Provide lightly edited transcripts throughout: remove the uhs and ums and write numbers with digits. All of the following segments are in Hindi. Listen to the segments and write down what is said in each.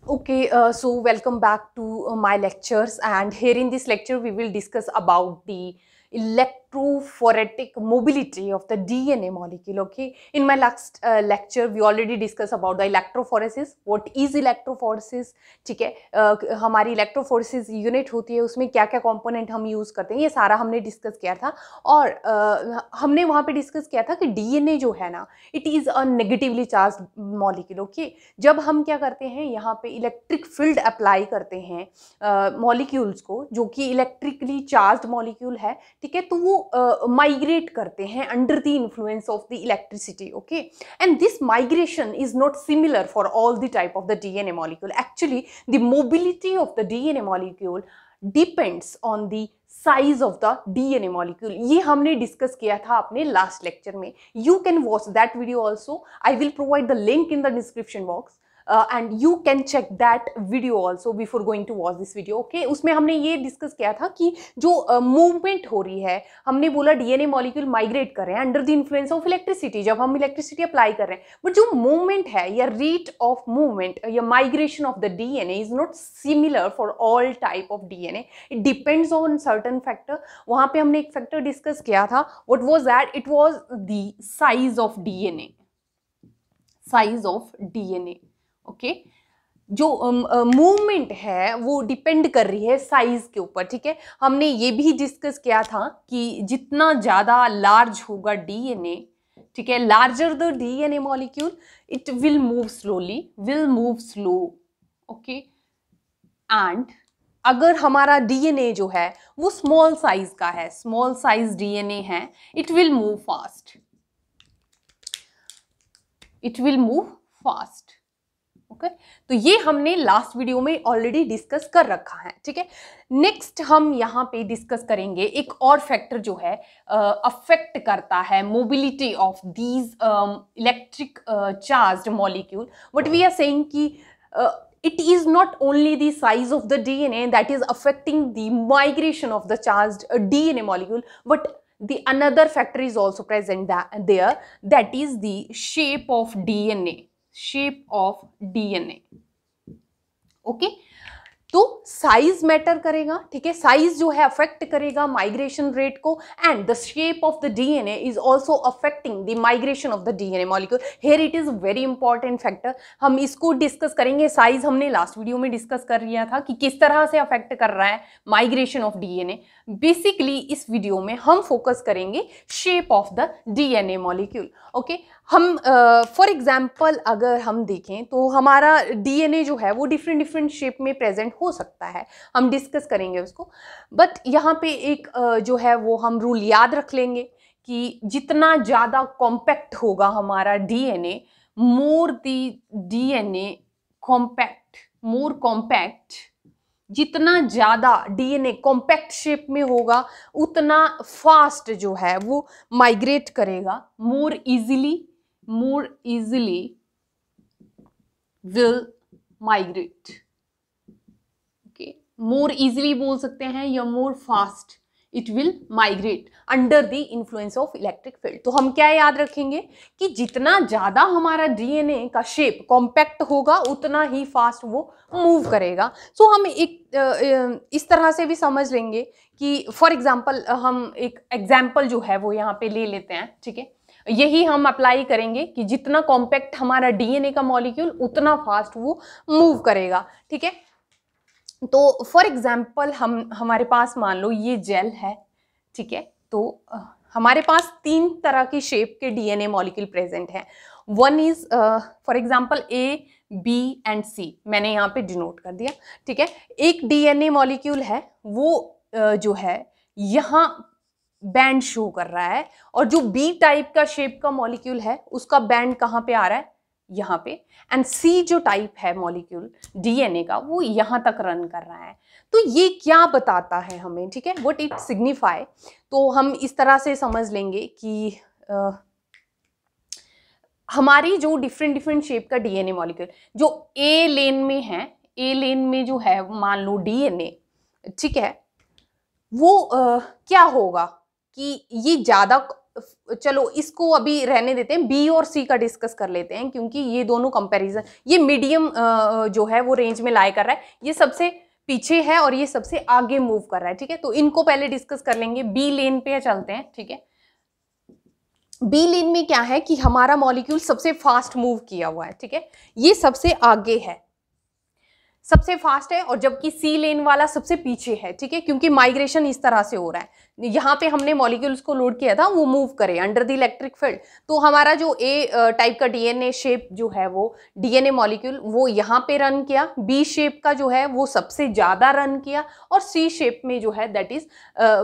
Okay, so welcome back to my lectures, and here in this lecture we will discuss about the electrophoretic mobility of the DNA molecule. Okay, in my last lecture we already discussed about the electrophoresis. What is electrophoresis? ठीक है, हमारी electrophoresis यूनिट होती है, उसमें क्या क्या कंपोनेंट हम यूज़ करते हैं, ये सारा हमने डिस्कस किया था। और हमने वहाँ पे डिस्कस किया था कि डीएनए जो है ना, it is a negatively charge molecule. Okay, जब हम क्या करते हैं, यहाँ पे इलेक्ट्रिक फील्ड अप्लाई करते हैं मॉलिक्यूल्स को, जो कि इलेक्ट्रिकली चार्ज मॉलिक्यूल है, ठीक है, तो वो माइग्रेट करते हैं under the influence of the electricity. Okay, and this migration is not similar for all the type of the DNA molecule. Actually the mobility of the DNA molecule depends on the size of the DNA molecule. ये हमने डिस्कस किया था अपने लास्ट लेक्चर में। You can watch that video also. I will provide the link in the description box and you can check that video also before going to watch this video. Okay, उसमें हमने ये डिस्कस किया था कि जो मूवमेंट हो रही है, हमने बोला डीएनए मॉलिक्यूल माइग्रेट कर रहे हैं under the influence of electricity, जब हम इलेक्ट्रिसिटी अप्लाई कर रहे हैं, बट जो मूवमेंट है या रेट ऑफ मूवमेंट या migration of the DNA is not similar for all type of DNA. It depends on certain factor. वहां पे हमने एक फैक्टर डिस्कस किया था, what was that? It was the size of DNA, size of DNA. Okay, जो मूवमेंट है वो डिपेंड कर रही है साइज के ऊपर। ठीक है, हमने ये भी डिस्कस किया था कि जितना ज़्यादा लार्ज होगा डीएनए, ठीक है, larger the DNA molecule, it will move slowly, will move slow. Okay, and अगर हमारा डीएनए जो है वो स्मॉल साइज का है, स्मॉल साइज डीएनए है, it will move fast, it will move fast. Okay, तो ये हमने लास्ट वीडियो में ऑलरेडी डिस्कस कर रखा है। ठीक है, नेक्स्ट हम यहाँ पे डिस्कस करेंगे एक और फैक्टर जो है अफेक्ट करता है mobility of these electric charged molecule. What we are saying कि it is not only the size of the DNA that is affecting the migration of the charged DNA molecule, but the another factor is also present there, that is the shape of DNA, shape of DNA. Okay, तो साइज मैटर करेगा। ठीक है, साइज जो है अफेक्ट करेगा माइग्रेशन रेट को, and the shape of the DNA is also affecting the migration of the DNA molecule. Here it is very important factor. हम इसको डिस्कस करेंगे। साइज हमने लास्ट वीडियो में डिस्कस कर लिया था कि किस तरह से अफेक्ट कर रहा है माइग्रेशन ऑफ डीएनए। बेसिकली इस वीडियो में हम फोकस करेंगे shape of the DNA molecule. Okay, हम फॉर एग्जाम्पल अगर हम देखें तो हमारा डीएनए जो है वो डिफरेंट डिफरेंट शेप में प्रेजेंट हो सकता है, हम डिस्कस करेंगे उसको। बट यहाँ पे एक जो है वो हम रूल याद रख लेंगे कि जितना ज़्यादा कॉम्पैक्ट होगा हमारा DNA, more the DNA compact, more compact, जितना ज़्यादा डीएनए कॉम्पैक्ट शेप में होगा उतना फास्ट जो है वो माइग्रेट करेगा, more easily will migrate. Okay, more easily बोल सकते हैं या more fast it will migrate under the influence of electric field. तो हम क्या याद रखेंगे कि जितना ज़्यादा हमारा डीएनए का शेप कॉम्पैक्ट होगा उतना ही फास्ट वो मूव करेगा। सो हम एक इस तरह से भी समझ लेंगे कि फॉर एग्जांपल हम एक एग्जांपल जो है वो यहाँ पे ले लेते हैं। ठीक है, यही हम अप्लाई करेंगे कि जितना कॉम्पैक्ट हमारा डीएनए का मॉलिक्यूल उतना फास्ट वो मूव करेगा। ठीक है, तो फॉर एग्जाम्पल हमारे पास मान लो ये जेल है। ठीक है, तो हमारे पास 3 तरह की शेप के डीएनए मॉलिक्यूल प्रेजेंट हैं। One is for example A, B and C, मैंने यहाँ पे डिनोट कर दिया। ठीक है, एक डीएनए मॉलिक्यूल है वो जो है यहाँ बैंड शो कर रहा है, और जो बी टाइप का शेप का मॉलिक्यूल है उसका बैंड कहाँ पे आ रहा है? यहाँ पे। एंड सी जो टाइप है मॉलिक्यूल डीएनए का वो यहाँ तक रन कर रहा है। तो ये क्या बताता है हमें? ठीक है, व्हाट इट सिग्निफाई। तो हम इस तरह से समझ लेंगे कि हमारी जो डिफरेंट शेप का डीएनए मॉलिक्यूल जो ए लेन में है, ए लेन में जो है मान लो डीएनए, ठीक है, वो क्या होगा कि ये ज़्यादा चलो इसको अभी रहने देते हैं, बी और सी का डिस्कस कर लेते हैं, क्योंकि ये दोनों कंपैरिजन, ये मीडियम जो है वो रेंज में लाई कर रहा है, ये सबसे पीछे है और ये सबसे आगे मूव कर रहा है, ठीक है। तो इनको पहले डिस्कस कर लेंगे। बी लेन पे चलते हैं, ठीक है। बी लेन में क्या है कि हमारा मॉलिक्यूल सबसे फास्ट मूव किया हुआ है, ठीक है, ये सबसे आगे है, सबसे फास्ट है, और जबकि सी लेन वाला सबसे पीछे है, ठीक है, क्योंकि माइग्रेशन इस तरह से हो रहा है, यहाँ पे हमने मॉलिक्यूल्स को लोड किया था वो मूव करे अंडर द इलेक्ट्रिक फील्ड। तो हमारा जो ए टाइप का डीएनए शेप जो है वो डीएनए मॉलिक्यूल वो यहाँ पे रन किया, बी शेप का जो है वो सबसे ज़्यादा रन किया, और सी शेप में जो है दैट इज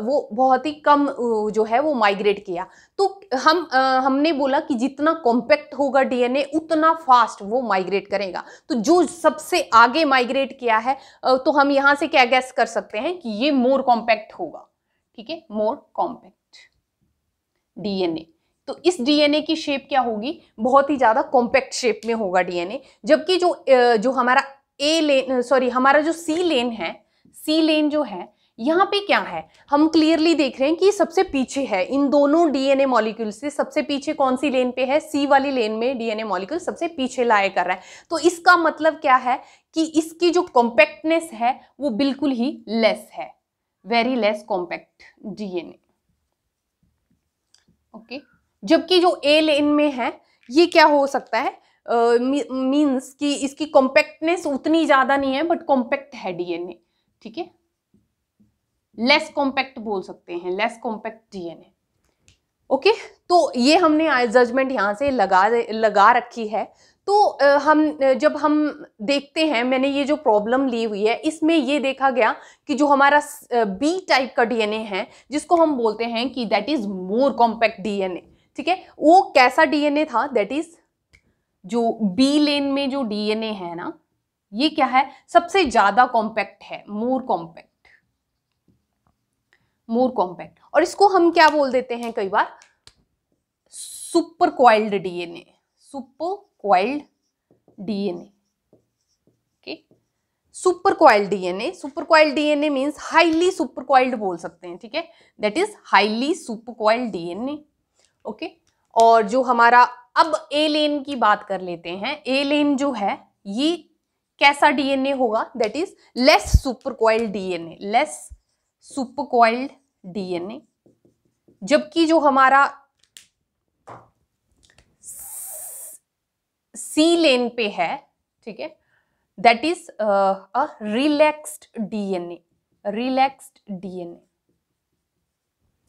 वो बहुत ही कम जो है वो माइग्रेट किया। तो हमने बोला कि जितना कॉम्पैक्ट होगा डीएनए उतना फास्ट वो माइग्रेट करेगा। तो जो सबसे आगे माइग्रेट किया है तो हम यहाँ से क्या गैस कर सकते हैं कि ये मोर कॉम्पैक्ट होगा, ठीक है, मोर कॉम्पैक्ट डीएनए। तो इस डीएनए की शेप क्या होगी, बहुत ही ज्यादा कॉम्पैक्ट शेप में होगा डीएनए। जबकि जो हमारा हमारा जो सी लेन है, सी लेन जो है यहाँ पे क्या है, हम क्लियरली देख रहे हैं कि सबसे पीछे है इन दोनों डीएनए मॉलिक्यूल से। सबसे पीछे कौन सी लेन पे है, सी वाली लेन में डीएनए मॉलिक्यूल सबसे पीछे लाए कर रहा है। तो इसका मतलब क्या है कि इसकी जो कॉम्पैक्टनेस है वो बिल्कुल ही लेस है, very less compact DNA, okay. जबकि जो ए लेन में है ये क्या हो सकता है, मींस कि इसकी कॉम्पैक्टनेस उतनी ज्यादा नहीं है बट कॉम्पैक्ट है डीएनए, ठीक है, लेस कॉम्पैक्ट बोल सकते हैं, लेस कॉम्पैक्ट डीएनए, ओके। तो ये हमने जजमेंट यहाँ से लगा रखी है। तो जब हम देखते हैं, मैंने ये जो प्रॉब्लम ली हुई है इसमें ये देखा गया कि जो हमारा बी टाइप का डीएनए है जिसको हम बोलते हैं कि that is more compact DNA, ठीक है, वो कैसा डीएनए था, दैट इज जो बी लेन में जो डीएनए है ना ये क्या है, सबसे ज्यादा कॉम्पैक्ट है, मोर कॉम्पैक्ट, मोर कॉम्पैक्ट। और इसको हम क्या बोल देते हैं कई बार, super coiled DNA, super coiled DNA, okay, super coiled DNA. Super coiled DNA means highly super coiled बोल सकते हैं, ठीक है, that is highly super coiled DNA, okay. और जो हमारा अब ए लेन की बात कर लेते हैं, ए लेन जो है ये कैसा डीएनए होगा, that is less super coiled DNA, less super coiled DNA. जबकि जो हमारा सी लेन पे है, ठीक है, that is a relaxed DNA, relaxed DNA,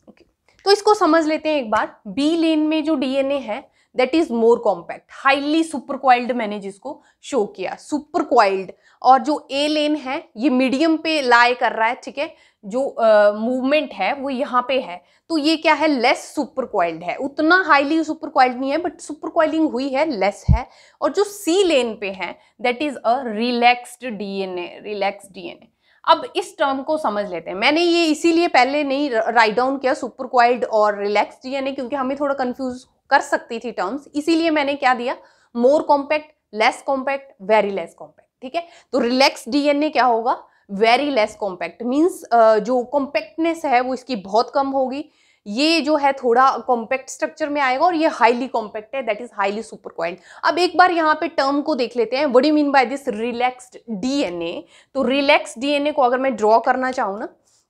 okay. तो इसको समझ लेते हैं एक बार। बी लेन में जो डीएनए है that is more compact, highly super coiled, मैंने जिसको शो किया सुपर क्वाइल्ड। और जो ए लेन है ये मीडियम पे लाई कर रहा है, ठीक है, जो मूवमेंट है वो यहाँ पे है, तो ये क्या है, लेस सुपर क्वाइल्ड है, उतना हाईली सुपर क्वाइल्ड नहीं है बट सुपर क्वाइलिंग हुई है, लेस है। और जो सी लेन पे है that is a relaxed DNA, relaxed DNA. अब इस टर्म को समझ लेते हैं, मैंने ये इसीलिए पहले नहीं राइट डाउन किया सुपर क्वाइल्ड और रिलैक्स्ड डीएनए क्योंकि हमें थोड़ा कंफ्यूज कर सकती थी टर्म्स, इसीलिए मैंने क्या दिया, मोर compact, less compact, very less compact, ठीक है। तो रिलैक्स डीएनए क्या होगा, वेरी लेस कॉम्पैक्ट, मींस जो कॉम्पैक्टनेस है वो इसकी बहुत कम होगी, ये जो है थोड़ा कॉम्पैक्ट स्ट्रक्चर में आएगा, और ये हाईली कॉम्पैक्ट है, that is highly super coiled. अब एक बार यहाँ पे टर्म को देख लेते हैं, what do you mean by this relaxed DNA. तो रिलैक्स डीएनए को अगर मैं ड्रॉ करना चाहूँ ना,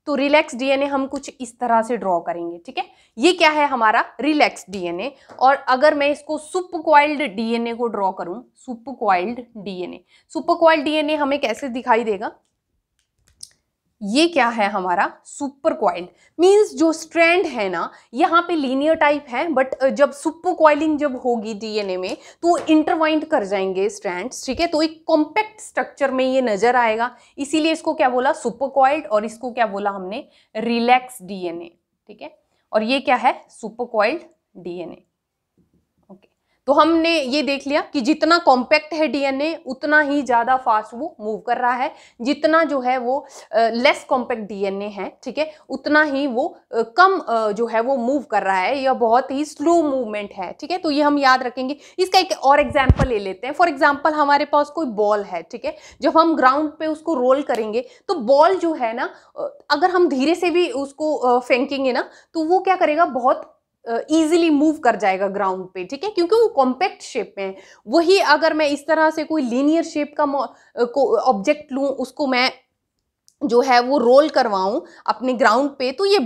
तो रिलैक्स डीएनए हम कुछ इस तरह से ड्रॉ करेंगे, ठीक है, ये क्या है हमारा रिलैक्स डीएनए। और अगर मैं इसको सुपर क्वाइल्ड डीएनए को ड्रॉ करूं, super coiled DNA, super coiled DNA हमें कैसे दिखाई देगा, ये क्या है हमारा सुपर क्वाइल्ड, मींस जो स्ट्रैंड है ना यहाँ पे लीनियर टाइप है, बट जब सुपर क्वाइलिंग जब होगी डीएनए में तो इंटरवाइंड कर जाएंगे स्ट्रैंड्स, ठीक है, तो एक कॉम्पैक्ट स्ट्रक्चर में ये नजर आएगा, इसीलिए इसको क्या बोला, सुपर क्वाइल्ड, और इसको क्या बोला हमने, रिलैक्स डीएनए, ठीक है। और ये क्या है, सुपर क्वाइल्ड डीएनए, ओके। तो हमने ये देख लिया कि जितना कॉम्पैक्ट है डीएनए उतना ही ज्यादा फास्ट वो मूव कर रहा है, जितना जो है वो लेस कॉम्पैक्ट डीएनए है, ठीक है, उतना ही वो कम जो है वो मूव कर रहा है, या बहुत ही स्लो मूवमेंट है, ठीक है। तो ये हम याद रखेंगे। इसका एक और एग्जांपल ले लेते हैं। फॉर एग्जांपल हमारे पास कोई बॉल है, ठीक है, जब हम ग्राउंड पे उसको रोल करेंगे तो बॉल जो है ना, अगर हम धीरे से भी उसको फेंकेंगे ना तो वो क्या करेगा, बहुत इजीली मूव कर जाएगा ग्राउंड पे, ठीक है, क्योंकि वो कॉम्पैक्ट शेप में है। वही अगर मैं इस तरह से कोई लीनियर शेप का ऑब्जेक्ट लूँ, उसको मैं जो है वो रोल करवाऊं अपने ग्राउंड पे, तो ये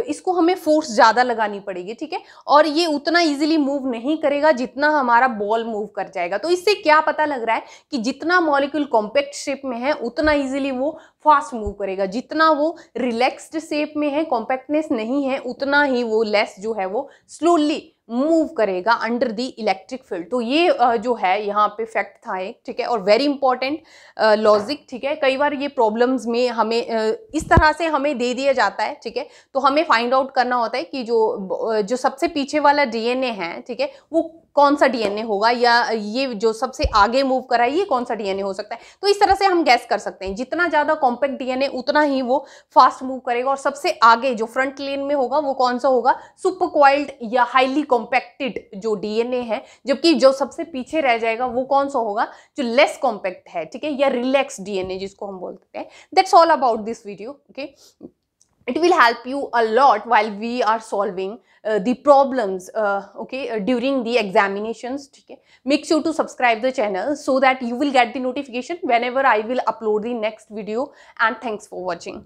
इसको हमें फोर्स ज़्यादा लगानी पड़ेगी, ठीक है, और ये उतना इजीली मूव नहीं करेगा जितना हमारा बॉल मूव कर जाएगा। तो इससे क्या पता लग रहा है कि जितना मॉलिक्यूल कॉम्पैक्ट शेप में है उतना इजीली वो फास्ट मूव करेगा, जितना वो रिलैक्स्ड शेप में है, कॉम्पैक्टनेस नहीं है, उतना ही वो लेस जो है वो स्लोली मूव करेगा अंडर द इलेक्ट्रिक फील्ड। तो ये जो है यहाँ पे फैक्ट था एक, ठीक है, और वेरी इंपॉर्टेंट लॉजिक, ठीक है। कई बार ये प्रॉब्लम्स में हमें इस तरह से हमें दे दिया जाता है, ठीक है, तो हमें फाइंड आउट करना होता है कि जो सबसे पीछे वाला डीएनए है, ठीक है, वो कौन सा डीएनए होगा, या ये जो सबसे आगे मूव कर रहा है ये कौन सा डीएनए हो सकता है। तो इस तरह से हम गैस कर सकते हैं, जितना ज़्यादा कॉम्पैक्ट डीएनए उतना ही वो फास्ट मूव करेगा, और सबसे आगे जो फ्रंट लेन में होगा वो कौन सा होगा, सुपर कॉइल्ड या हाईली कॉम्पैक्टेड जो डीएनए है, जबकि जो सबसे पीछे रह जाएगा वो कौन सा होगा, जो लेस कॉम्पैक्ट है, ठीक है, या रिलैक्स डीएनए जिसको हम बोलते हैं। That's all about this video, okay. It will help you a lot while we are solving the problems, during the examinations, ठीक है। Make sure to subscribe the channel so that you will get the notification whenever I will upload the next video, and thanks for watching.